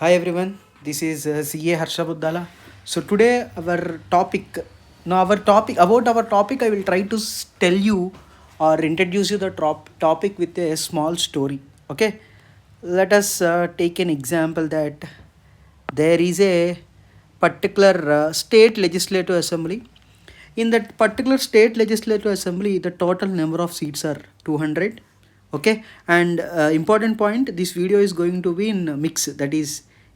Hi everyone, this is CA Harsha Buddala. So today our topic I will try to tell you or introduce you the topic with a small story. Okay, let us take an example that there is a particular state legislative assembly. In that particular state legislative assembly, the total number of seats are 200. Okay, and important point, this video is going to be in mix, that is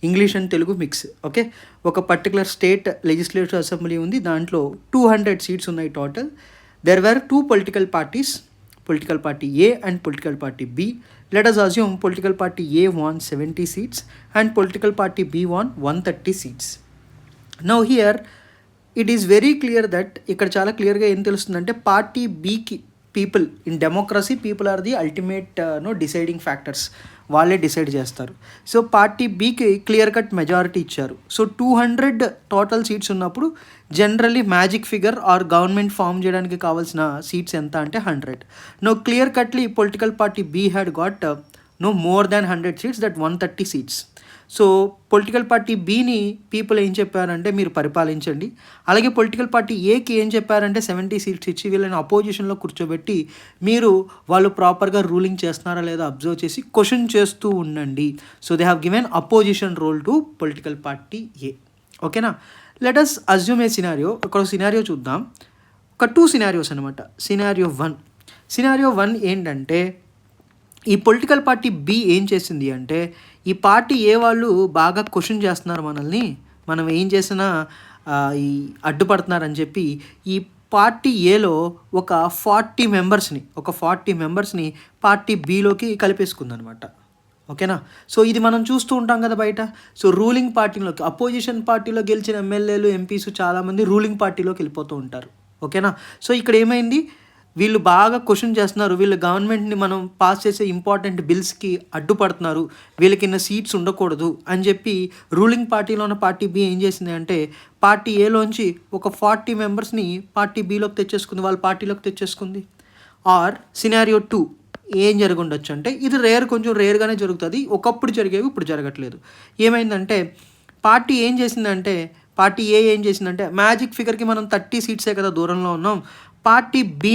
English and Telugu mix. Okay, ఒక particular state legislative assembly ఉంది, దాంట్లో 200 seats ఉన్నాయి total. There were two political parties, political party A and political party B. Let us assume political party A won 70 seats and political party B won 130 seats. Now here it is very clear that ఇక్కడ చాలా క్లియర్గా ఏం తెలుస్తుందంటే party బీకి people in democracy people are the ultimate deciding factors, వాళ్ళే decide చేస్తారు. So party బీకి clear cut majority ఇచ్చారు. సో 200 టోటల్ సీట్స్ ఉన్నప్పుడు generally magic figure or government form చేయడానికి కావాల్సిన సీట్స్ ఎంత అంటే 100. No clear cutly political party B had got no more than 100 seats, that 130 seats. So political party బీని people ఏం చెప్పారంటే మీరు పరిపాలించండి, అలాగే పొలిటికల్ పార్టీ ఏకి ఏం చెప్పారంటే 70 సీట్స్ ఇచ్చి వీళ్ళని అపోజిషన్లో కూర్చోబెట్టి మీరు వాళ్ళు ప్రాపర్గా రూలింగ్ చేస్తున్నారా లేదా అబ్జర్వ్ చేసి క్వశ్చన్ చేస్తూ ఉండండి. So they have given opposition role to political party A. ఓకేనా, let us assume a scenario. ఒక సినారియో చూద్దాం, ఒక 2 సినారియోస్ అనమాట. సినారియో వన్ ఏంటంటే ఈ పొలిటికల్ పార్టీ బి ఏం చేసింది అంటే ఈ పార్టీ ఏ వాళ్ళు బాగా క్వశ్చన్ చేస్తున్నారు మనల్ని, మనం ఏం చేసినా ఈ అడ్డుపడుతున్నారని చెప్పి ఈ పార్టీ ఏలో ఒక 40 మెంబర్స్ని పార్టీ బిలోకి కలిపేసుకుందనమాట. ఓకేనా, సో ఇది మనం చూస్తూ ఉంటాం కదా బయట. సో రూలింగ్ పార్టీలోకి, అపోజిషన్ పార్టీలో గెలిచిన ఎమ్మెల్యేలు ఎంపీస్ చాలామంది రూలింగ్ పార్టీలోకి వెళ్ళిపోతూ ఉంటారు. ఓకేనా, సో ఇక్కడ ఏమైంది, వీళ్ళు బాగా క్వశ్చన్ చేస్తున్నారు, వీళ్ళు గవర్నమెంట్ని మనం పాస్ చేసే ఇంపార్టెంట్ బిల్స్కి అడ్డుపడుతున్నారు, వీళ్ళకి ఇన్న సీట్స్ ఉండకూడదు అని చెప్పి రూలింగ్ పార్టీలో ఉన్న పార్టీ బి ఏం చేసింది అంటే పార్టీ ఏలోంచి ఒక 40 మెంబర్స్ని పార్టీ బిలోకి తెచ్చేసుకుంది, వాళ్ళ పార్టీలోకి తెచ్చేసుకుంది. ఆర్ సినారియో 2 ఏం జరుగుండొచ్చు అంటే ఇది కొంచెం రేర్గానే జరుగుతుంది, ఒకప్పుడు జరిగేవి ఇప్పుడు జరగట్లేదు. ఏమైందంటే పార్టీ ఏం చేసిందంటే పార్టీ ఏం చేసిందంటే మ్యాజిక్ ఫిగర్కి మనం 30 సీట్సే కదా దూరంలో ఉన్నాం, పార్టీ బి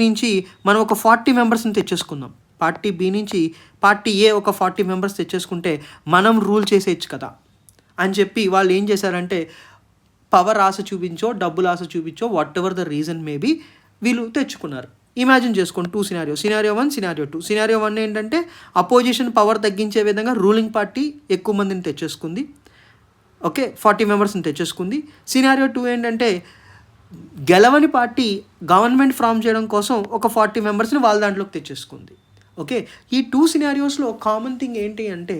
నుంచి మనం ఒక 40 మెంబర్స్ని తెచ్చేసుకుందాం. పార్టీ బి నుంచి పార్టీ ఏ ఒక 40 మెంబర్స్ తెచ్చేసుకుంటే మనం రూల్ చేసేయచ్చు కదా అని చెప్పి వాళ్ళు ఏం చేశారంటే పవర్ ఆశ చూపించో డబ్బులు ఆశ చూపించో whatever the reason maybe వీళ్ళు తెచ్చుకున్నారు. ఇమాజిన్ చేసుకోండి 2 సినారియో 1 సినారియో 2. సినారియో 1 ఏంటంటే అపోజిషన్ పవర్ తగ్గించే విధంగా రూలింగ్ పార్టీ ఎక్కువ మందిని తెచ్చేసుకుంది. ఓకే, 40 మెంబర్స్ని తెచ్చేసుకుంది. సినారియో 2 ఏంటంటే గెలవని పార్టీ గవర్నమెంట్ ఫామ్ చేయడం కోసం ఒక 40 మెంబర్స్ని వాళ్ళ దాంట్లోకి తెచ్చేసుకుంది. ఓకే, ఈ 2 సినారియోస్లో కామన్ థింగ్ ఏంటి అంటే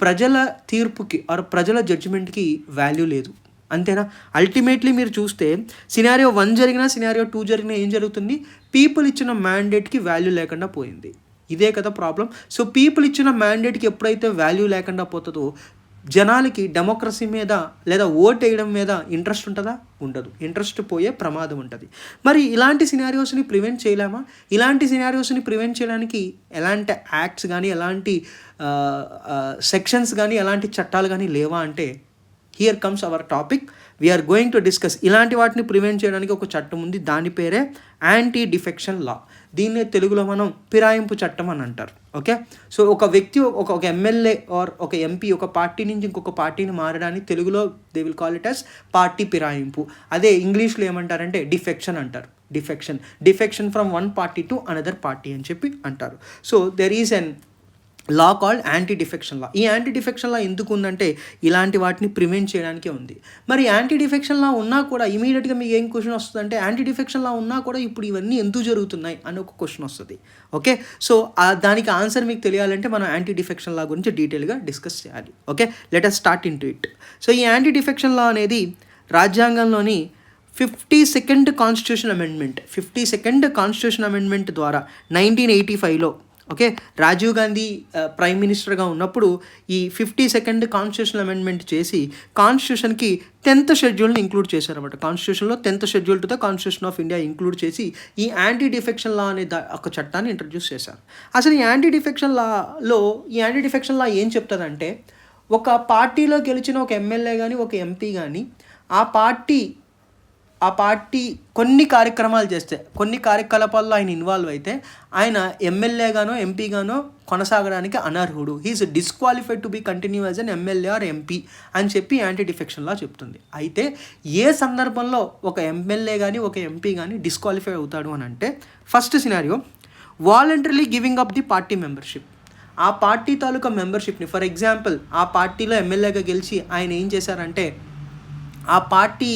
ప్రజల తీర్పుకి ఆర్ ప్రజల జడ్జిమెంట్కి వాల్యూ లేదు, అంతేనా. అల్టిమేట్లీ మీరు చూస్తే సినారియో 1 జరిగినా సినారియో 2 జరిగినా ఏం జరుగుతుంది, పీపుల్ ఇచ్చిన మ్యాండేట్కి వాల్యూ లేకుండా పోయింది. ఇదే కదా ప్రాబ్లం. సో పీపుల్ ఇచ్చిన మ్యాండేట్కి ఎప్పుడైతే వాల్యూ లేకుండా పోతుందో జనాలకి డెమోక్రసీ మీద లేదా ఓట్ వేయడం మీద ఇంట్రెస్ట్ ఉంటుందా, ఉండదు, ఇంట్రెస్ట్ పోయే ప్రమాదం ఉంటుంది. మరి ఇలాంటి సినారియోస్ని ప్రివెంట్ చేయలేమా? ఇలాంటి సినారియోస్ని ప్రివెంట్ చేయడానికి ఎలాంటి యాక్ట్స్ కానీ ఎలాంటి సెక్షన్స్ కానీ ఎలాంటి చట్టాలు కానీ లేవా అంటే here comes our topic. We're going to discuss ఇలాంటి వాటిని ప్రివెంట్ చేయడానికి ఒక చట్టం ఉంది, దాని పేరే యాంటీ డిఫెక్షన్ లా. దీన్నే తెలుగులో మనం ఫిరాయింపు చట్టం అని అంటారు. ఓకే, సో ఒక వ్యక్తి ఒక ఎమ్మెల్యే ఆర్ ఒక ఎంపీ ఒక పార్టీ నుంచి ఇంకొక పార్టీని మారడానికి తెలుగులో they will call it as party ఫిరాయింపు. అదే ఇంగ్లీష్లో ఏమంటారంటే డిఫెక్షన్ అంటారు. Defection from one party to another party అని చెప్పి అంటారు. So there is an law called anti defection law. ఈ యాంటీ డిఫెక్షన్ లా ఎందుకు ఉందంటే ఇలాంటి వాటిని ప్రివెంట్ చేయడానికే ఉంది. మరి యాంటీ డిఫెక్షన్ లా ఉన్నా కూడా ఇమీడియట్గా మీకు ఏం క్వశ్చన్ వస్తుంది అంటే యాంటీ డిఫెక్షన్ లా ఉన్నా కూడా ఇప్పుడు ఇవన్నీ ఎందుకు జరుగుతున్నాయి అని ఒక క్వశ్చన్ వస్తుంది. ఓకే, సో దానికి ఆన్సర్ మీకు తెలియాలంటే మనం యాంటీ డిఫెక్షన్ లా గురించి డీటెయిల్గా డిస్కస్ చేయాలి. Okay, let us start into it. So ఈ యాంటీ డిఫెక్షన్ లా అనేది రాజ్యాంగంలోని 52nd కాన్స్టిట్యూషన్ అమెండ్మెంట్ ద్వారా 1985లో ఓకే, రాజీవ్ గాంధీ ప్రైమ్ మినిస్టర్గా ఉన్నప్పుడు ఈ 52nd కాన్స్టిట్యూషన్ అమెండ్మెంట్ చేసి కాన్స్టిట్యూషన్కి 10th షెడ్యూల్ని ఇంక్లూడ్ చేశారన్నమాట. కాన్స్టిట్యూషన్లో 10th schedule to the constitution of India include చేసి ఈ యాంటీ డిఫెక్షన్ లా అనే ఒక చట్టాన్ని ఇంట్రడ్యూస్ చేశారు. అసలు ఈ యాంటీ డిఫెక్షన్ లా ఏం చెప్తుందంటే, ఒక పార్టీలో గెలిచిన ఒక ఎమ్మెల్యే కానీ ఒక ఎంపీ కానీ ఆ పార్టీ కొన్ని కార్యక్రమాలు చేస్తే, కొన్ని కార్యకలాపాల్లో ఆయన ఇన్వాల్వ్ అయితే ఆయన ఎమ్మెల్యేగానో ఎంపీగానో కొనసాగడానికి అనర్హుడు. He is disqualified to be continue as an MLA or MP అని చెప్పి యాంటీ డిఫెక్షన్ లా చెప్తుంది. అయితే ఏ సందర్భంలో ఒక ఎమ్మెల్యే కానీ ఒక ఎంపీ కానీ డిస్క్వాలిఫై అవుతాడు అని అంటే, first scenario voluntarily giving up the party membership. ఆ పార్టీ తాలూకా మెంబర్షిప్ని, ఫర్ ఎగ్జాంపుల్ ఆ పార్టీలో ఎమ్మెల్యేగా గెలిచి ఆయన ఏం చేశారంటే ఆ పార్టీ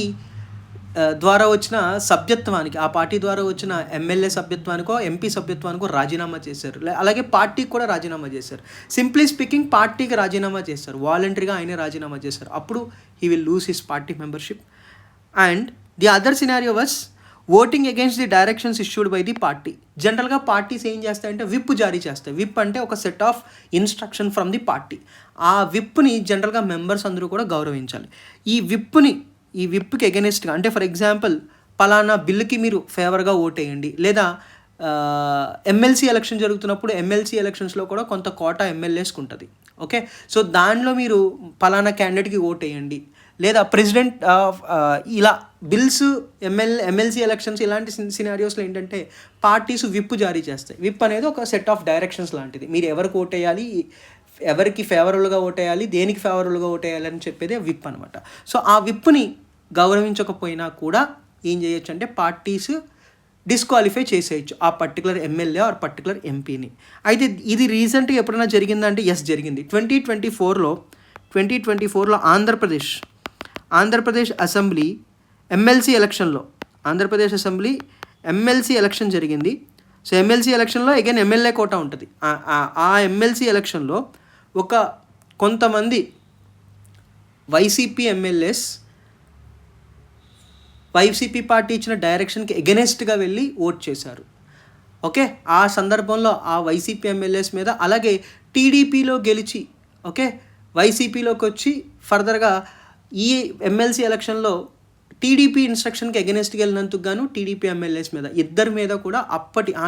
ద్వారా వచ్చిన సభ్యత్వానికి, ఆ పార్టీ ద్వారా వచ్చిన ఎమ్మెల్యే సభ్యత్వానికో ఎంపీ సభ్యత్వానికో రాజీనామా చేశారు. అలాగే పార్టీకి కూడా రాజీనామా చేశారు. సింప్లీ స్పీకింగ్ పార్టీకి రాజీనామా చేశారు, వాలంటరీగా ఆయనే రాజీనామా చేశారు. అప్పుడు he will lose his party membership. And the other scenario was voting against the directions issued by the party. జనరల్గా పార్టీస్ ఏం చేస్తాయంటే విప్ జారీ చేస్తాయి. విప్ అంటే ఒక set of instruction from the party. ఆ విప్ని జనరల్గా మెంబర్స్ అందరూ కూడా గౌరవించాలి. ఈ విప్కి ఎగెనిస్ట్గా, అంటే ఫర్ ఎగ్జాంపుల్ పలానా బిల్లుకి మీరు ఫేవర్గా ఓటేయండి, లేదా ఎమ్మెల్సీ ఎలక్షన్ జరుగుతున్నప్పుడు ఎమ్మెల్సీ ఎలక్షన్స్లో కూడా కొంత కోటా ఎమ్మెల్యేస్కి ఉంటుంది. ఓకే, సో దానిలో మీరు పలానా క్యాండిడేట్కి ఓటేయండి, లేదా ప్రెసిడెంట్ ఇలా బిల్స్, ఎమ్మెల్సీ ఎలక్షన్స్ ఇలాంటి సినారియోస్లో ఏంటంటే పార్టీస్ విప్ జారీ చేస్తాయి. విప్ అనేది ఒక సెట్ ఆఫ్ డైరెక్షన్స్ లాంటిది. మీరు ఎవరికి ఓటేయాలి, ఎవరికి ఫేవరబుల్గా ఓటేయాలి, దేనికి ఫేవరబుల్గా ఓటేయాలి అని చెప్పేదే విప్ అనమాట. సో ఆ విప్ని గౌరవించకపోయినా కూడా ఏం చేయొచ్చు అంటే పార్టీస్ డిస్క్వాలిఫై చేసేయచ్చు ఆ పర్టికులర్ ఎమ్మెల్యే ఆర్ పర్టికులర్ ఎంపీని. అయితే ఇది రీసెంట్గా ఎప్పుడైనా జరిగిందంటే ఎస్ జరిగింది. 2024లో ఆంధ్రప్రదేశ్ అసెంబ్లీ ఎమ్మెల్సీ ఎలక్షన్ జరిగింది. సో ఎమ్మెల్సీ ఎలక్షన్లో అగైన్ ఎమ్మెల్యే కోటా ఉంటుంది. ఆ ఎమ్మెల్సీ ఎలక్షన్లో కొంతమంది వైసీపీ ఎమ్మెల్యేస్ వైసీపీ పార్టీ ఇచ్చిన డైరెక్షన్కి ఎగెనెస్ట్గా వెళ్ళి ఓట్ చేశారు. ఓకే, ఆ సందర్భంలో ఆ వైసీపీ ఎమ్మెల్యేస్ మీద, అలాగే టీడీపీలో గెలిచి వైసీపీలోకి వచ్చి ఫర్దర్గా ఈ ఎమ్మెల్సీ ఎలక్షన్లో టీడీపీ ఇన్స్ట్రక్షన్కి ఎగెనెస్ట్గా వెళ్ళినందుకు గాను టీడీపీ ఎమ్మెల్యేస్ మీద, ఇద్దరి మీద కూడా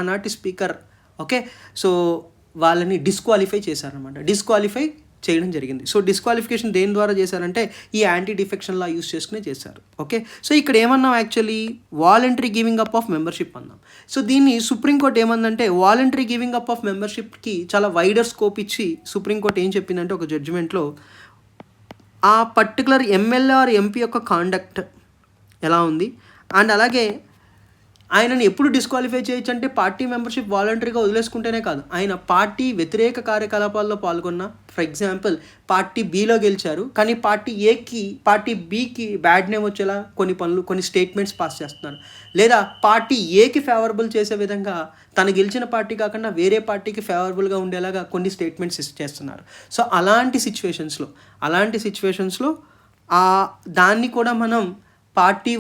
ఆనాటి స్పీకర్ సో వాళ్ళని డిస్క్వాలిఫై చేశారనమాట. డిస్క్వాలిఫై చేయడం జరిగింది. సో డిస్క్వాలిఫికేషన్ దేని ద్వారా చేశారంటే ఈ యాంటీ డిఫెక్షన్ లా యూస్ చేసుకునే చేశారు. ఓకే, సో ఇక్కడ ఏమన్నాం, actually voluntary giving up of membership అన్నాం. సో దీన్ని సుప్రీంకోర్టు ఏమందంటే వాలంటరీ గివింగ్ అప్ ఆఫ్ మెంబర్షిప్కి చాలా వైడర్ స్కోప్ ఇచ్చి సుప్రీంకోర్టు ఏం చెప్పిందంటే ఒక జడ్జిమెంట్లో ఆ పర్టికులర్ ఎమ్మెల్యే ఆర్ ఎంపీ యొక్క కాండక్ట్ ఎలా ఉంది, అండ్ అలాగే ఆయనను ఎప్పుడు డిస్క్వాలిఫై చేయొచ్చు అంటే పార్టీ మెంబర్షిప్ వాలంటరీగా వదిలేసుకుంటేనే కాదు, ఆయన పార్టీ వ్యతిరేక కార్యకలాపాల్లో పాల్గొన్న, ఫర్ ఎగ్జాంపుల్ పార్టీ బిలో గెలిచారు కానీ పార్టీ బికి బ్యాడ్ నేమ్ వచ్చేలా కొన్ని స్టేట్మెంట్స్ పాస్ చేస్తున్నారు, లేదా పార్టీ ఏకి ఫేవరబుల్ చేసే విధంగా తను గెలిచిన పార్టీ కాకుండా వేరే పార్టీకి ఫేవరబుల్గా ఉండేలాగా కొన్ని స్టేట్మెంట్స్ చేస్తున్నారు. సో అలాంటి సిచ్యువేషన్స్లో దాన్ని కూడా మనం పార్టీ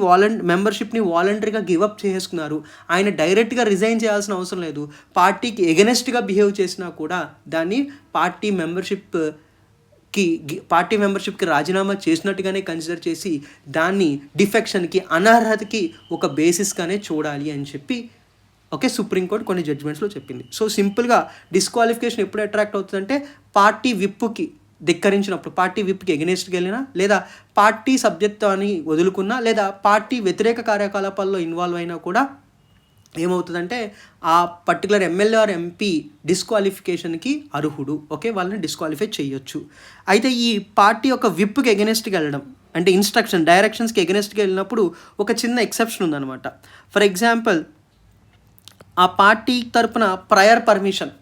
మెంబర్షిప్ని వాలంటరీగా గివప్ చేసుకున్నారు, ఆయన డైరెక్ట్గా రిజైన్ చేయాల్సిన అవసరం లేదు, పార్టీకి ఎగెనెస్ట్గా బిహేవ్ చేసినా కూడా దాన్ని పార్టీ మెంబర్షిప్కి రాజీనామా చేసినట్టుగానే కన్సిడర్ చేసి దాన్ని డిఫెక్షన్కి, అనర్హతకి ఒక బేసిస్గానే చూడాలి అని చెప్పి సుప్రీంకోర్టు కొన్ని జడ్జిమెంట్స్లో చెప్పింది. సో సింపుల్గా డిస్క్వాలిఫికేషన్ ఎప్పుడు అట్రాక్ట్ అవుతుందంటే పార్టీ విప్కి ధిక్కరించినప్పుడు, పార్టీ విప్కి ఎగెనెస్ట్కి వెళ్ళినా, లేదా పార్టీ సభ్యత్వాన్ని వదులుకున్నా, లేదా పార్టీ వ్యతిరేక కార్యకలాపాల్లో ఇన్వాల్వ్ అయినా కూడా ఏమవుతుందంటే ఆ పర్టికులర్ ఎమ్మెల్యే ఆర్ ఎంపీ డిస్క్వాలిఫికేషన్కి అర్హుడు. ఓకే, వాళ్ళని డిస్క్వాలిఫై చేయొచ్చు. అయితే ఈ పార్టీ యొక్క విప్కి ఎగెనెస్ట్కి వెళ్ళడం అంటే డైరెక్షన్స్కి ఎగెనెస్ట్కి వెళ్ళినప్పుడు ఒక చిన్న ఎక్సెప్షన్ ఉందన్నమాట. ఫర్ ఎగ్జాంపుల్ ఆ పార్టీ తరపున ప్రయర్ పర్మిషన్,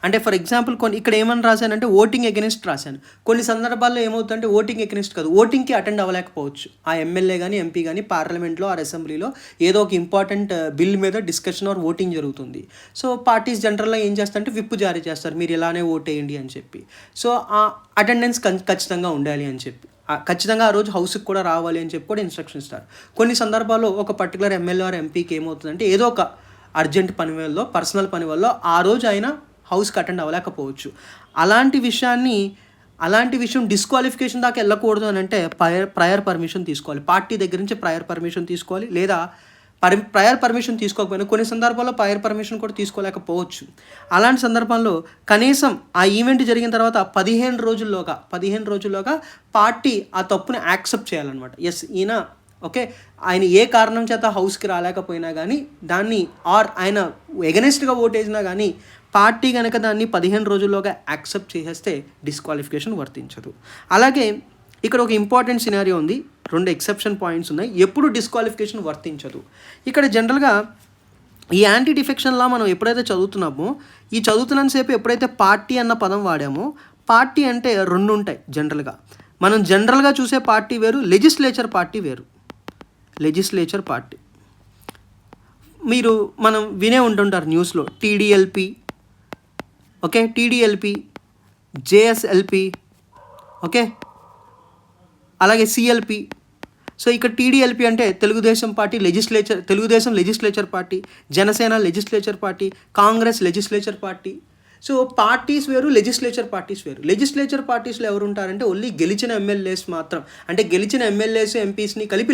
అంటే ఫర్ ఎగ్జాంపుల్ ఇక్కడ ఏమని రాశానంటే ఓటింగ్ ఎగెనిస్ట్ రాశాను. కొన్ని సందర్భాల్లో ఏమవుతుందంటే ఓటింగ్ ఎగెనిస్ట్ కాదు, ఓటింగ్కి అటెండ్ అవ్వలేకపోవచ్చు ఆ ఎమ్మెల్యే కానీ ఎంపీ కానీ పార్లమెంట్లో ఆర్ అసెంబ్లీలో ఏదో ఒక ఇంపార్టెంట్ బిల్ మీద డిస్కషన్ ఆర్ ఓటింగ్ జరుగుతుంది. సో పార్టీస్ జనరల్గా ఏం చేస్తారంటే విప్ జారీ చేస్తారు, మీరు ఇలానే ఓటేయండి అని చెప్పి. సో ఆ అటెండెన్స్ ఖచ్చితంగా ఉండాలి అని చెప్పి, ఖచ్చితంగా ఆ రోజు హౌస్కి కూడా రావాలి అని చెప్పి కూడా ఇన్స్ట్రక్షన్ ఇస్తారు. కొన్ని సందర్భాల్లో ఒక పర్టికులర్ ఎమ్మెల్యే ఆర్ ఎంపీకి ఏమవుతుందంటే ఏదో ఒక అర్జెంట్ పని వల్ల, పర్సనల్ పని వల్ల ఆ రోజు ఆయన హౌస్కి అటెండ్ అవ్వలేకపోవచ్చు. అలాంటి విషయం డిస్క్వాలిఫికేషన్ దాకా వెళ్ళకూడదు అని అంటే ప్రయర్ పర్మిషన్ తీసుకోవాలి. పార్టీ దగ్గర నుంచి ప్రయర్ పర్మిషన్ తీసుకోవాలి. లేదా ప్రయర్ పర్మిషన్ తీసుకోకపోయినా కొన్ని సందర్భాల్లో ప్రయర్ పర్మిషన్ కూడా తీసుకోలేకపోవచ్చు. అలాంటి సందర్భంలో కనీసం ఆ ఈవెంట్ జరిగిన తర్వాత 15 రోజుల్లోగా పార్టీ ఆ తప్పుని యాక్సెప్ట్ చేయాలన్నమాట. ఎస్, ఆయన ఏ కారణం చేత హౌస్కి రాలేకపోయినా కానీ దాన్ని ఆయన ఎగనెస్ట్గా ఓటేసినా కానీ పార్టీ కనుక దాన్ని 15 రోజుల్లోగా యాక్సెప్ట్ చేసేస్తే డిస్క్వాలిఫికేషన్ వర్తించదు. అలాగే ఇక్కడ ఒక ఇంపార్టెంట్ సినారియో ఉంది, 2 ఎక్సెప్షన్ పాయింట్స్ ఉన్నాయి ఎప్పుడు డిస్క్వాలిఫికేషన్ వర్తించదు. ఇక్కడ జనరల్గా ఈ యాంటీ డిఫెక్షన్ లా మనం ఎప్పుడైతే చదువుతున్నామో ఈ చదువుతున్నంతసేపు ఎప్పుడైతే పార్టీ అన్న పదం వాడామో, పార్టీ అంటే 2 ఉంటాయి జనరల్గా. మనం జనరల్గా చూసే పార్టీ వేరు, లెజిస్లేచర్ పార్టీ వేరు. లెజిస్లేచర్ పార్టీ మనం వినే ఉంటుంటారు న్యూస్లో, టీడీఎల్పీ, టీడీఎల్పీ, జేఎస్ఎల్పీ, అలాగే సిఎల్పి. సో ఇక్కడ టీడీఎల్పీ అంటే Telugu Desam legislature party, Janasena legislature party, Congress legislature party. So parties వేరు, లెజిస్లేచర్ పార్టీస్ వేరు. లెజిస్లేచర్ పార్టీస్లో ఎవరు ఉంటారంటే ఓన్లీ గెలిచిన ఎమ్మెల్యేస్ మాత్రం, అంటే గెలిచిన ఎమ్మెల్యేస్ ఎంపీస్ని కలిపి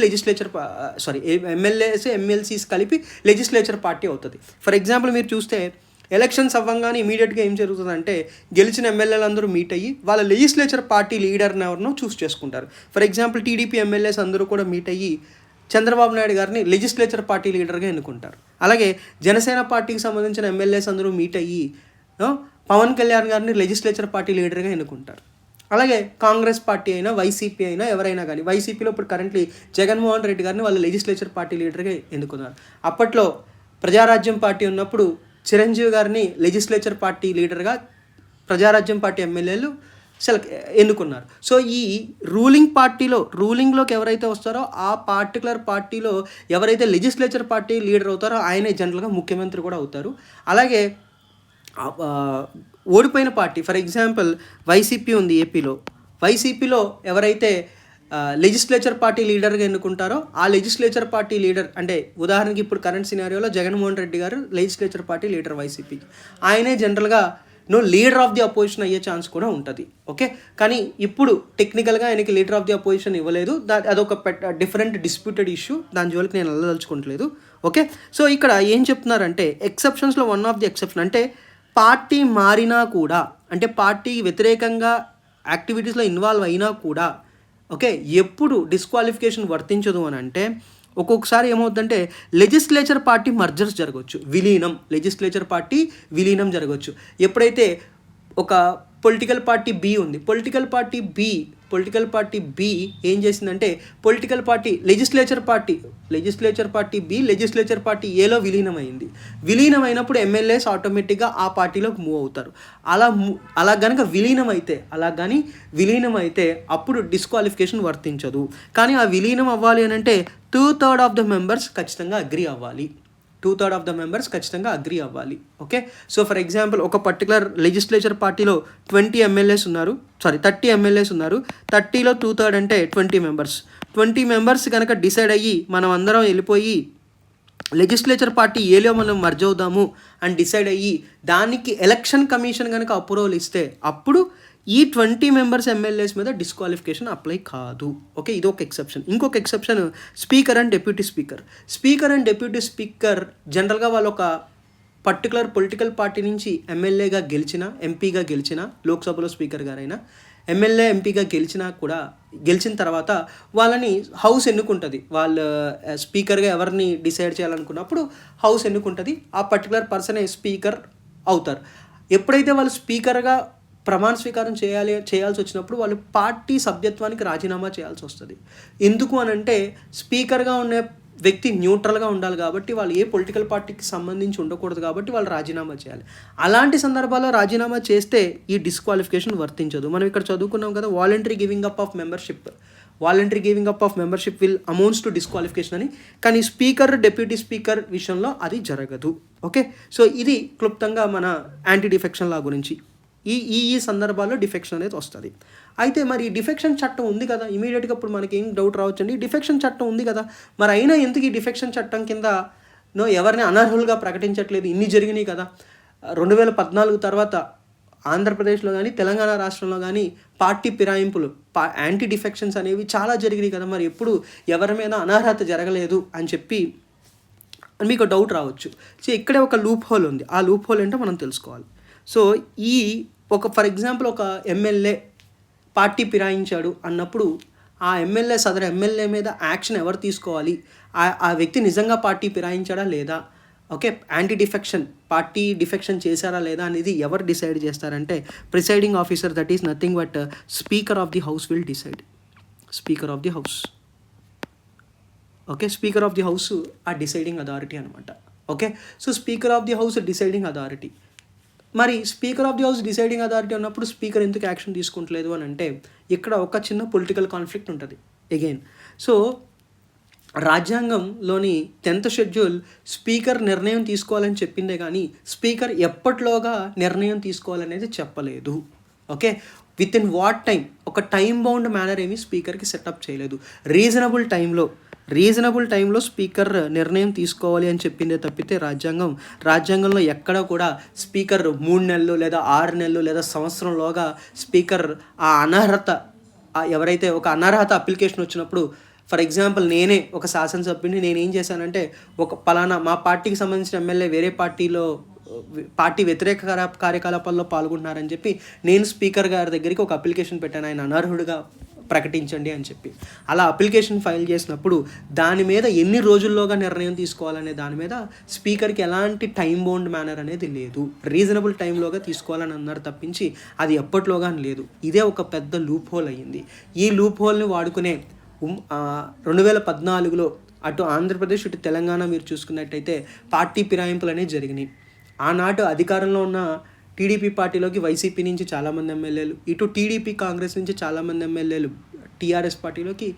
ఎమ్మెల్యేస్ ఎమ్మెల్సీస్ కలిపి లెజిస్లేచర్ పార్టీ అవుతుంది. ఫర్ ఎగ్జాంపుల్ మీరు చూస్తే ఎలక్షన్స్ అవ్వగానే ఇమీడియట్గా ఏం జరుగుతుందంటే గెలిచిన ఎమ్మెల్యేలు అందరూ మీట్ అయ్యి వాళ్ళ లెజిస్లేచర్ పార్టీ లీడర్ని ఎవరినో చూస్ చేసుకుంటారు. ఫర్ ఎగ్జాంపుల్ టీడీపీ ఎమ్మెల్యేస్ అందరూ కూడా మీట్ అయ్యి చంద్రబాబు నాయుడు గారిని లెజిస్లేచర్ పార్టీ లీడర్గా ఎన్నుకుంటారు. అలాగే జనసేన పార్టీకి సంబంధించిన ఎమ్మెల్యేస్ అందరూ మీట్ అయ్యి పవన్ కళ్యాణ్ గారిని లెజిస్లేచర్ పార్టీ లీడర్గా ఎన్నుకుంటారు. అలాగే కాంగ్రెస్ పార్టీ అయినా వైసీపీ అయినా ఎవరైనా కానీ, వైసీపీలో ఇప్పుడు కరెంట్లీ జగన్మోహన్ రెడ్డి గారిని వాళ్ళు లెజిస్లేచర్ పార్టీ లీడర్గా ఎన్నుకున్నారు. అప్పట్లో ప్రజారాజ్యం పార్టీ ఉన్నప్పుడు చిరంజీవి గారిని లెజిస్లేచర్ పార్టీ లీడర్గా ప్రజారాజ్యం పార్టీ ఎమ్మెల్యేలు ఎన్నుకున్నారు. సో ఈ రూలింగ్లోకి ఎవరైతే వస్తారో ఆ పర్టికులర్ పార్టీలో ఎవరైతే లెజిస్లేచర్ పార్టీ లీడర్ అవుతారో ఆయనే జనరల్గా ముఖ్యమంత్రి కూడా అవుతారు. అలాగే ఓడిపోయిన పార్టీ, ఫర్ ఎగ్జాంపుల్ వైసీపీ ఉంది ఏపీలో, వైసీపీలో ఎవరైతే లెజిస్లేచర్ పార్టీ లీడర్గా ఎన్నుకుంటారో ఆ లెజిస్లేచర్ పార్టీ లీడర్, అంటే ఉదాహరణకి ఇప్పుడు కరెంట్ సినారియోలో జగన్మోహన్ రెడ్డి గారు లెజిస్లేచర్ పార్టీ లీడర్ వైసీపీకి, ఆయనే జనరల్గా లీడర్ ఆఫ్ ది అపోజిషన్ అయ్యే ఛాన్స్ కూడా ఉంటుంది. కానీ ఇప్పుడు టెక్నికల్గా ఆయనకి లీడర్ ఆఫ్ ది అపోజిషన్ ఇవ్వలేదు, అదొక డిఫరెంట్ డిస్ప్యూటెడ్ ఇష్యూ, దాని జోలికి నేను వెళ్ళదలుచుకోవట్లేదు. సో ఇక్కడ ఏం చెప్తున్నారంటే ఎక్సెప్షన్స్లో వన్ ఆఫ్ ది ఎక్సెప్షన్ అంటే పార్టీ మారినా కూడా, అంటే పార్టీకి వ్యతిరేకంగా యాక్టివిటీస్లో ఇన్వాల్వ్ అయినా కూడా ఎప్పుడు డిస్క్వాలిఫికేషన్ వర్తించదు అని అంటే ఒక్కొక్కసారి ఏమవుతుందంటే లెజిస్లేచర్ పార్టీ మర్జర్స్ జరగవచ్చు, లెజిస్లేచర్ పార్టీ విలీనం జరగవచ్చు. ఎప్పుడైతే ఒక పొలిటికల్ పార్టీ బి ఉంది, పొలిటికల్ పార్టీ బి ఏం చేసిందంటే legislature party B legislature party ఏలో విలీనమైనప్పుడు ఎమ్మెల్యేస్ ఆటోమేటిక్గా ఆ పార్టీలోకి మూవ్ అవుతారు. అలా కనుక విలీనం అయితే అప్పుడు డిస్క్వాలిఫికేషన్ వర్తించదు. కానీ ఆ విలీనం అవ్వాలి అని అంటే 2/3 ఆఫ్ ద మెంబర్స్ ఖచ్చితంగా అగ్రీ అవ్వాలి. 2/3 ఆఫ్ ద మెంబర్స్ ఖచ్చితంగా అగ్రీ అవ్వాలి. సో ఫర్ ఎగ్జాంపుల్ ఒక పర్టికులర్ లెజిస్లేచర్ పార్టీలో 30 ఎమ్మెల్యేస్ ఉన్నారు, 30లో 2/3 అంటే 20 మెంబర్స్ కనుక డిసైడ్ అయ్యి మనం అందరం వెళ్ళిపోయి లెజిస్లేచర్ పార్టీ ఏలో మనం మర్జ్ అవుదాము అని డిసైడ్ అయ్యి దానికి ఎలక్షన్ కమిషన్ కనుక అప్రూవల్ ఇస్తే అప్పుడు ఈ 20 మెంబర్స్ ఎమ్మెల్యేస్ మీద డిస్క్వాలిఫికేషన్ అప్లై కాదు. ఇది ఒక ఎక్సెప్షన్. ఇంకొక exception speaker and deputy speaker జనరల్గా వాళ్ళు ఒక పర్టికులర్ పొలిటికల్ పార్టీ నుంచి ఎమ్మెల్యేగా గెలిచిన, ఎంపీగా గెలిచిన, లోక్సభలో స్పీకర్ గారైనా ఎమ్మెల్యే ఎంపీగా గెలిచిన తర్వాత వాళ్ళని హౌస్ ఎన్నుకుంటుంది. వాళ్ళు స్పీకర్గా ఎవరిని డిసైడ్ చేయాలనుకున్నప్పుడు హౌస్ ఎన్నుకుంటుంది, ఆ పర్టికులర్ పర్సనే స్పీకర్ అవుతారు. ఎప్పుడైతే వాళ్ళు స్పీకర్గా ప్రమాణ స్వీకారం చేయాల్సి వచ్చినప్పుడు వాళ్ళు పార్టీ సభ్యత్వానికి రాజీనామా చేయాల్సి వస్తుంది. ఎందుకు అని అంటే స్పీకర్గా ఉన్న వ్యక్తి న్యూట్రల్గా ఉండాలి కాబట్టి, వాళ్ళు ఏ పొలిటికల్ పార్టీకి సంబంధించి ఉండకూడదు కాబట్టి వాళ్ళు రాజీనామా చేయాలి. అలాంటి సందర్భాల్లో రాజీనామా చేస్తే ఈ డిస్క్వాలిఫికేషన్ వర్తించదు. మనం ఇక్కడ చదువుకున్నాం కదా, voluntary giving up of membership will amounts to disqualification అని. కానీ స్పీకర్, డిప్యూటీ స్పీకర్ విషయంలో అది జరగదు. సో ఇది క్లుప్తంగా మన యాంటీ డిఫెక్షన్ లా గురించి. ఈ సందర్భాల్లో డిఫెక్షన్ అనేది వస్తుంది. అయితే మరి డిఫెక్షన్ చట్టం ఉంది కదా, ఇమీడియట్గా ఇప్పుడు మనకి ఏం డౌట్ రావచ్చండి, డిఫెక్షన్ చట్టం ఉంది కదా, మరి అయినా ఎందుకు ఈ డిఫెక్షన్ చట్టం కింద ఎవరిని అనర్హులుగా ప్రకటించట్లేదు, ఇన్ని జరిగినాయి కదా. 2014 తర్వాత ఆంధ్రప్రదేశ్లో కానీ తెలంగాణ రాష్ట్రంలో కానీ పార్టీ ఫిరాయింపులు యాంటీ డిఫెక్షన్స్ అనేవి చాలా జరిగినాయి కదా, మరి ఎప్పుడు ఎవరి మీద అనర్హత జరగలేదు అని చెప్పి మీకు డౌట్ రావచ్చు. సో ఇక్కడే ఒక లూప్ హోల్ ఉంది. ఆ లూప్ హోల్ ఏంటో మనం తెలుసుకోవాలి. సో ఈ ఫర్ ఎగ్జాంపుల్ ఒక ఎమ్మెల్యే పార్టీ ఫిరాయించాడు అన్నప్పుడు ఆ సదరు ఎమ్మెల్యే మీద యాక్షన్ ఎవరు తీసుకోవాలి, ఆ వ్యక్తి నిజంగా పార్టీ ఫిరాయించాడా లేదా, okay, anti defection party defection చేశారా లేదా అనేది ఎవరు డిసైడ్ చేస్తారంటే presiding officer, that is nothing but speaker of the house will decide. Speaker of the house, okay, speaker of the house ఆ డిసైడింగ్ అథారిటీ అనమాట. Okay, so speaker of the house deciding authority. మరి speaker of the house deciding authority ఉన్నప్పుడు speaker ఎందుకు action తీసుకుంటలేదు అని అంటే ఇక్కడ ఒక చిన్న పొలిటికల్ కాన్ఫ్లిక్ట్ ఉంటుంది అగైన్. సో రాజ్యాంగంలోని 10th షెడ్యూల్ స్పీకర్ నిర్ణయం తీసుకోవాలని చెప్పిందే కానీ స్పీకర్ ఎప్పట్లోగా నిర్ణయం తీసుకోవాలనేది చెప్పలేదు. Okay, with in what time, ఒక టైం బౌండ్ మేనర్ ఏమి స్పీకర్కి సెటప్ చేయలేదు. రీజనబుల్ టైంలో స్పీకర్ నిర్ణయం తీసుకోవాలి అని చెప్పిందే తప్పితే రాజ్యాంగంలో ఎక్కడ కూడా స్పీకర్ 3 నెలలు లేదా 6 నెలలు లేదా సంవత్సరంలోగా స్పీకర్ ఆ అనర్హత, ఎవరైతే ఒక అనర్హత అప్లికేషన్ వచ్చినప్పుడు, ఫర్ ఎగ్జాంపుల్ నేనే ఒక శాసనసభ్యుని, నేనేం చేశానంటే ఒక పలానా మా పార్టీకి సంబంధించిన ఎమ్మెల్యే వేరే పార్టీ వ్యతిరేక కార్యకలాపాల్లో పాల్గొంటున్నారని చెప్పి నేను స్పీకర్ గారి దగ్గరికి ఒక అప్లికేషన్ పెట్టాను, ఆయన అనర్హుడిగా ప్రకటించండి అని చెప్పి. అలా అప్లికేషన్ ఫైల్ చేసినప్పుడు దాని మీద ఎన్ని రోజుల్లోగా నిర్ణయం తీసుకోవాలనే దాని మీద స్పీకర్కి ఎలాంటి టైం బౌండ్ మేనర్ అనేది లేదు. రీజనబుల్ టైంలోగా తీసుకోవాలని అన్నారు తప్పించి అది ఎప్పట్లోగా లేదు. ఇదే ఒక పెద్ద లూప్ హోల్ అయ్యింది. ఈ లూప్ హోల్ని వాడుకునే 2014లో అటు ఆంధ్రప్రదేశ్ ఇటు తెలంగాణ మీరు చూసుకున్నట్టయితే పార్టీ ఫిరాయింపులు అనేవి జరిగినాయి. ఆనాడు అధికారంలో ఉన్న టీడీపీ పార్టీలోకి వైసీపీ నుంచి చాలామంది ఎమ్మెల్యేలు, ఇటు టీడీపీ కాంగ్రెస్ నుంచి చాలామంది ఎమ్మెల్యేలు టీఆర్ఎస్ పార్టీలోకి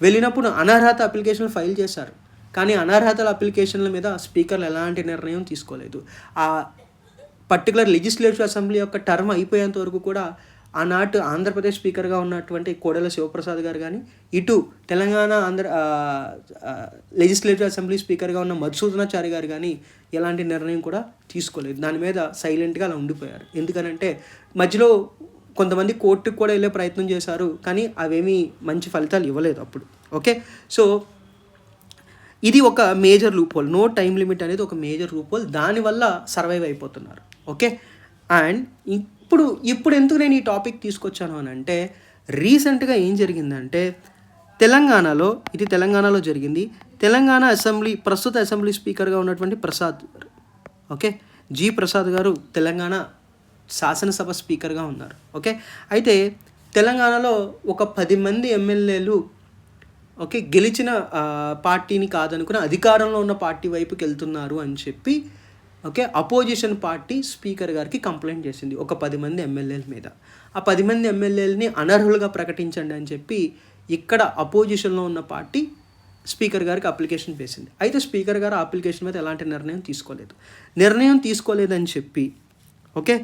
వెళ్ళినప్పుడు అనర్హత అప్లికేషన్లు ఫైల్ చేశారు. కానీ అనర్హతల అప్లికేషన్ల మీద స్పీకర్లు ఎలాంటి నిర్ణయం తీసుకోలేదు. ఆ పర్టికులర్ లెజిస్లేటివ్ అసెంబ్లీ యొక్క టర్మ్ అయిపోయేంత వరకు కూడా ఆనాటి ఆంధ్రప్రదేశ్ స్పీకర్గా ఉన్నటువంటి కోడెల శివప్రసాద్ గారు కానీ, ఇటు తెలంగాణ లెజిస్లేటివ్ అసెంబ్లీ స్పీకర్గా ఉన్న మధుసూదనాచారి గారు కానీ ఎలాంటి నిర్ణయం కూడా తీసుకోలేదు. దాని మీద సైలెంట్గా అలా ఉండిపోయారు. ఎందుకనంటే మధ్యలో కొంతమంది కోర్టుకు కూడా వెళ్ళే ప్రయత్నం చేశారు, కానీ అవేమీ మంచి ఫలితాలు ఇవ్వలేదు అప్పుడు. ఓకే, సో ఇది ఒక major loophole. No time limit అనేది ఒక మేజర్ లూప్ హోల్. దానివల్ల సర్వైవ్ అయిపోతున్నారు. ఓకే, అండ్ ఇప్పుడు ఎందుకు నేను ఈ టాపిక్ తీసుకొచ్చాను అని అంటే రీసెంట్గా ఏం జరిగిందంటే తెలంగాణలో జరిగింది. తెలంగాణ ప్రస్తుత అసెంబ్లీ స్పీకర్గా ఉన్నటువంటి ప్రసాద్, ఓకే, జి ప్రసాద్ గారు తెలంగాణ శాసనసభ స్పీకర్గా ఉన్నారు. ఓకే, అయితే తెలంగాణలో ఒక 10 మంది ఎమ్మెల్యేలు, ఓకే, గెలిచిన పార్టీని కాదనుకుని అధికారంలో ఉన్న పార్టీ వైపుకి వెళ్తున్నారు అని చెప్పి, ఓకే, అపోజిషన్ పార్టీ స్పీకర్ గారికి కంప్లైంట్ చేసింది ఒక 10 మంది ఎమ్మెల్యేల మీద. ఆ 10 మంది ఎమ్మెల్యేలని అనర్హులుగా ప్రకటించండి అని చెప్పి ఇక్కడ అపోజిషన్లో ఉన్న పార్టీ స్పీకర్ గారికి అప్లికేషన్ వేసింది. అయితే స్పీకర్ గారు ఆ అప్లికేషన్ మీద ఎలాంటి నిర్ణయం తీసుకోలేదని చెప్పి, ఓకే,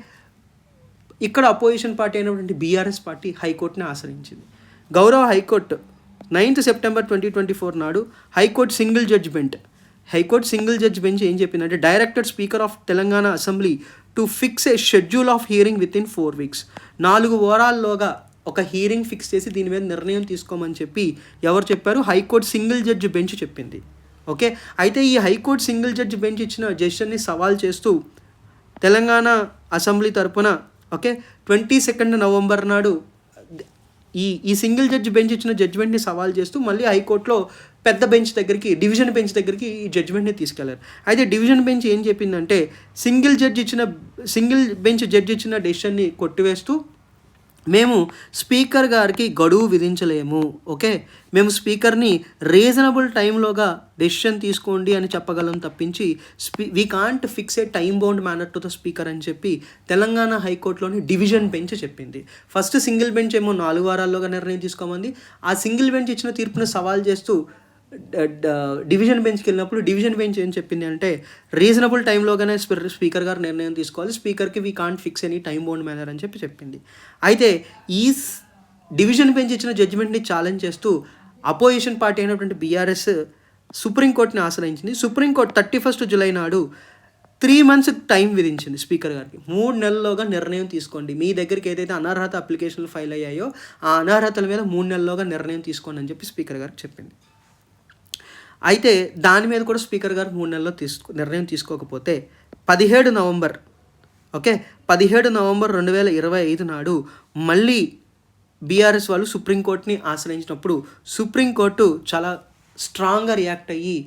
ఇక్కడ అపోజిషన్ పార్టీ అయినటువంటి బీఆర్ఎస్ పార్టీ హైకోర్టుని ఆశ్రయించింది. గౌరవ హైకోర్టు 9th సెప్టెంబర్ 2024 నాడు హైకోర్టు సింగిల్ జడ్జ్ బెంచ్ ఏం చెప్పిందంటే directed speaker of Telangana assembly to fix A schedule of hearing with in 4 weeks. 4 వారాల్లోగా ఒక హీరింగ్ ఫిక్స్ చేసి దీని మీద నిర్ణయం తీసుకోమని చెప్పి ఎవరు చెప్పారు? హైకోర్టు సింగిల్ జడ్జ్ బెంచ్ చెప్పింది. ఓకే, అయితే ఈ హైకోర్టు సింగిల్ జడ్జ్ బెంచ్ ఇచ్చిన డెసిషన్ని సవాల్ చేస్తూ తెలంగాణ అసెంబ్లీ తరపున, ఓకే, 22 నవంబర్ నాడు ఈ సింగిల్ జడ్జ్ బెంచ్ ఇచ్చిన జడ్జిమెంట్ని సవాల్ చేస్తూ మళ్ళీ హైకోర్టులో డివిజన్ బెంచ్ దగ్గరికి ఈ జడ్జిమెంట్ని తీసుకెళ్లారు. అయితే డివిజన్ బెంచ్ ఏం చెప్పిందంటే సింగిల్ బెంచ్ జడ్జి ఇచ్చిన డెసిషన్ని కొట్టివేస్తూ మేము స్పీకర్ గారికి గడువు విధించలేము. ఓకే, మేము స్పీకర్ని రీజనబుల్ టైంలోగా డెసిషన్ తీసుకోండి అని చెప్పగలం తప్పించి we can't fix A time bound manner to the speaker అని చెప్పి తెలంగాణ హైకోర్టులోని డివిజన్ బెంచ్ చెప్పింది. ఫస్ట్ సింగిల్ బెంచ్ ఏమో 4 వారాల్లోగా నిర్ణయం తీసుకోమంది. ఆ సింగిల్ బెంచ్ ఇచ్చిన తీర్పును సవాల్ చేస్తూ డివిజన్ బెంచ్కి వెళ్ళినప్పుడు డివిజన్ బెంచ్ ఏం చెప్పింది అంటే రీజనబుల్ టైంలోగానే స్పీకర్ గారు నిర్ణయం తీసుకోవాలి, స్పీకర్కి we can't fix any time bound manner అని చెప్పింది. అయితే ఈ డివిజన్ బెంచ్ ఇచ్చిన జడ్జిమెంట్ని ఛాలెంజ్ చేస్తూ అపోజిషన్ పార్టీ అయినటువంటి బీఆర్ఎస్ సుప్రీంకోర్టుని ఆశ్రయించింది. సుప్రీంకోర్టు 31 జూలై నాడు 3 months టైం విధించింది స్పీకర్ గారికి. 3 నెలల్లోగా నిర్ణయం తీసుకోండి. మీ దగ్గరికి ఏదైతే అనర్హత అప్లికేషన్లు ఫైల్ అయ్యాయో ఆ అనర్హతల మీద 3 నెలల్లోగా నిర్ణయం తీసుకోండి అని చెప్పి స్పీకర్ గారికి చెప్పింది. అయితే దాని మీద కూడా స్పీకర్ గారు 3 నెలల్లో నిర్ణయం తీసుకోకపోతే 17 నవంబర్ 2025 నాడు మళ్ళీ బీఆర్ఎస్ వాళ్ళు సుప్రీంకోర్టుని ఆశ్రయించినప్పుడు సుప్రీంకోర్టు చాలా స్ట్రాంగ్గా రియాక్ట్ అయ్యి,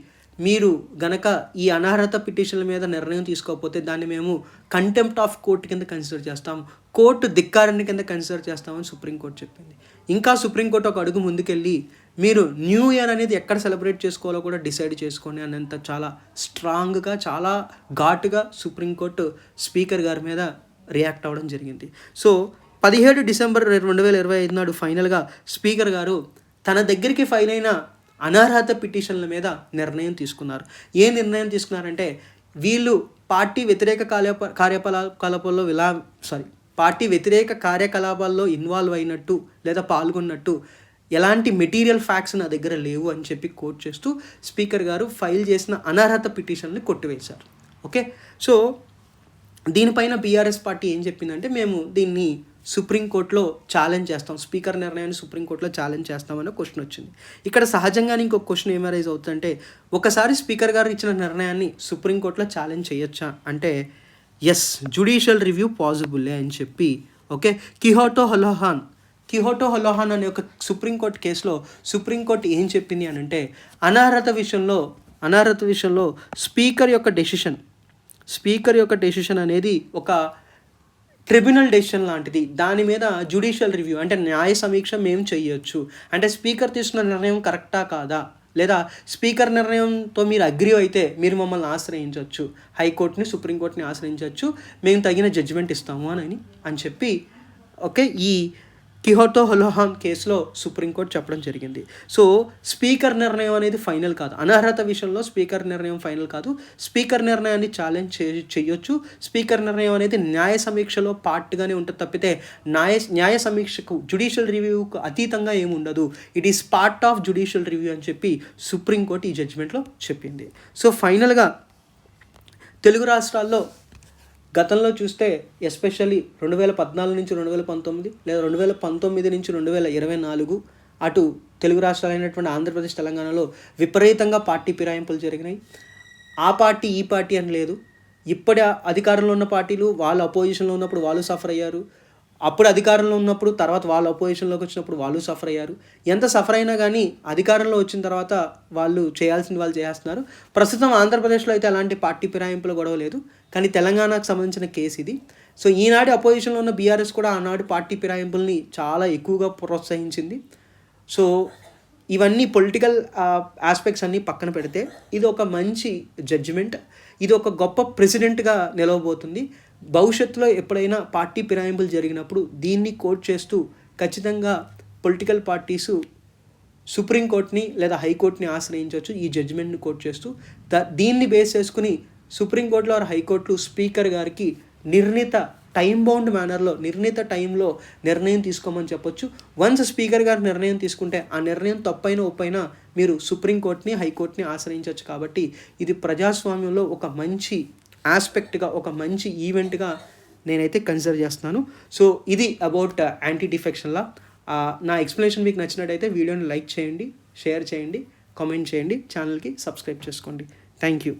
మీరు గనక ఈ అనర్హత పిటిషన్ల మీద నిర్ణయం తీసుకోకపోతే దాన్ని మేము కంటెంప్ట్ ఆఫ్ కోర్టు కింద కన్సిడర్ చేస్తాం, కోర్టు ధిక్కారాన్ని కింద కన్సిడర్ చేస్తామని సుప్రీంకోర్టు చెప్పింది. ఇంకా సుప్రీంకోర్టు ఒక అడుగు ముందుకెళ్ళి, మీరు న్యూ ఇయర్ అనేది ఎక్కడ సెలబ్రేట్ చేసుకోవాలో కూడా డిసైడ్ చేసుకోండి అన్నంత చాలా స్ట్రాంగ్గా, చాలా ఘాటుగా సుప్రీంకోర్టు స్పీకర్ గారి మీద రియాక్ట్ అవ్వడం జరిగింది. సో 17 డిసెంబర్ 2025 నాడు ఫైనల్గా స్పీకర్ గారు తన దగ్గరికి ఫైల్ అయిన అనర్హత పిటిషన్ల మీద నిర్ణయం తీసుకున్నారు. ఏ నిర్ణయం తీసుకున్నారంటే, వీళ్ళు పార్టీ వ్యతిరేక కార్యకలాపాల్లో ఇన్వాల్వ్ అయినట్టు లేదా పాల్గొన్నట్టు ఎలాంటి మెటీరియల్ ఫ్యాక్ట్స్ నా దగ్గర లేవు అని చెప్పి కోట్ చేస్తూ స్పీకర్ గారు ఫైల్ చేసిన అనర్హత పిటిషన్ని కొట్టివేశారు. ఓకే, సో దీనిపైన బీఆర్ఎస్ పార్టీ ఏం చెప్పిందంటే, మేము దీన్ని సుప్రీంకోర్టులో ఛాలెంజ్ చేస్తాం, స్పీకర్ నిర్ణయాన్ని సుప్రీంకోర్టులో ఛాలెంజ్ చేస్తామని క్వశ్చన్ వచ్చింది. ఇక్కడ సహజంగానే ఇంకొక క్వశ్చన్ ఏం రైజ్ అవుతుందంటే, ఒకసారి స్పీకర్ గారు ఇచ్చిన నిర్ణయాన్ని సుప్రీంకోర్టులో ఛాలెంజ్ చేయొచ్చా అంటే, ఎస్, జ్యుడిషియల్ రివ్యూ పాసిబుల్లే అని చెప్పి కిహోటో హొలోహాన్ అనే ఒక సుప్రీంకోర్టు కేసులో సుప్రీంకోర్టు ఏం చెప్పింది అని అంటే, అనర్హత విషయంలో స్పీకర్ యొక్క డెసిషన్ అనేది ఒక ట్రిబ్యునల్ డెసిషన్ లాంటిది. దాని మీద జ్యుడిషియల్ రివ్యూ అంటే న్యాయ సమీక్ష మేము చేయొచ్చు. అంటే స్పీకర్ తీసుకున్న నిర్ణయం కరెక్టా కాదా, లేదా స్పీకర్ నిర్ణయంతో మీరు అగ్రీ అయితే మీరు మమ్మల్ని ఆశ్రయించవచ్చు, హైకోర్టుని సుప్రీంకోర్టుని ఆశ్రయించవచ్చు, మేము తగిన జడ్జిమెంట్ ఇస్తాము అని చెప్పి ఈ కిహోటో హొలోహాన్ కేసులో సుప్రీంకోర్టు చెప్పడం జరిగింది. సో స్పీకర్ నిర్ణయం అనేది ఫైనల్ కాదు. అనర్హత విషయంలో స్పీకర్ నిర్ణయం ఫైనల్ కాదు. స్పీకర్ నిర్ణయాన్ని ఛాలెంజ్ చేయొచ్చు. స్పీకర్ నిర్ణయం అనేది న్యాయ సమీక్షలో పార్ట్గానే ఉంటుంది తప్పితే న్యాయ సమీక్షకు జ్యుడిషియల్ రివ్యూకు అతీతంగా ఏముండదు. It is part of judicial review అని చెప్పి సుప్రీంకోర్టు ఈ జడ్జిమెంట్లో చెప్పింది. సో ఫైనల్గా తెలుగు రాష్ట్రాల్లో గతంలో చూస్తే ఎస్పెషల్లీ 2014 నుంచి 2019 లేదా 2019 నుంచి 2024 అటు తెలుగు రాష్ట్రాలైనటువంటి ఆంధ్రప్రదేశ్, తెలంగాణలో విపరీతంగా పార్టీ ఫిరాయింపులు జరిగినాయి. ఆ పార్టీ ఈ పార్టీ అని లేదు. ఇప్పటి అధికారంలో ఉన్న పార్టీలు వాళ్ళు అపోజిషన్లో ఉన్నప్పుడు వాళ్ళు సఫర్ అయ్యారు, అప్పుడు అధికారంలో ఉన్నప్పుడు తర్వాత వాళ్ళు అపోజిషన్లోకి వచ్చినప్పుడు వాళ్ళు సఫర్ అయ్యారు. ఎంత సఫర్ అయినా కానీ అధికారంలో వచ్చిన తర్వాత వాళ్ళు చేయాల్సింది వాళ్ళు చేస్తున్నారు. ప్రస్తుతం ఆంధ్రప్రదేశ్లో అయితే అలాంటి పార్టీ ఫిరాయింపుల గొడవ లేదు, కానీ తెలంగాణకు సంబంధించిన కేసు ఇది. సో ఈనాడు అపోజిషన్లో ఉన్న బీఆర్ఎస్ కూడా ఆనాడు పార్టీ ఫిరాయింపుల్ని చాలా ఎక్కువగా ప్రోత్సహించింది. సో ఇవన్నీ పొలిటికల్ ఆస్పెక్ట్స్ అన్నీ పక్కన పెడితే ఇది ఒక మంచి జడ్జిమెంట్, ఇది ఒక గొప్ప ప్రెసిడెంట్గా నిలవబోతుంది. భవిష్యత్తులో ఎప్పుడైనా పార్టీ ఫిరాయింపులు జరిగినప్పుడు దీన్ని కోట్ చేస్తూ ఖచ్చితంగా పొలిటికల్ పార్టీసు సుప్రీంకోర్టుని లేదా హైకోర్టుని ఆశ్రయించవచ్చు. ఈ జడ్జిమెంట్ని కోట్ చేస్తూ దీన్ని బేస్ చేసుకుని సుప్రీంకోర్టులో హైకోర్టులు స్పీకర్ గారికి నిర్ణీత టైం బౌండ్ మేనర్లో నిర్ణీత టైంలో నిర్ణయం తీసుకోమని చెప్పొచ్చు. వన్స్ స్పీకర్ గారు నిర్ణయం తీసుకుంటే ఆ నిర్ణయం తప్పైనా ఒప్పైనా మీరు సుప్రీంకోర్టుని హైకోర్టుని ఆశ్రయించవచ్చు. కాబట్టి ఇది ప్రజాస్వామ్యంలో ఒక మంచి ఆస్పెక్ట్గా, ఒక మంచి ఈవెంట్గా నేనైతే కన్సిడర్ చేస్తున్నాను. సో ఇది అబౌట్ యాంటీ డిఫెక్షన్ లా. నా ఎక్స్ప్లెనేషన్ మీకు నచ్చినట్టయితే వీడియోని లైక్ చేయండి, షేర్ చేయండి, కామెంట్ చేయండి, ఛానల్కి సబ్స్క్రైబ్ చేసుకోండి. Thank you.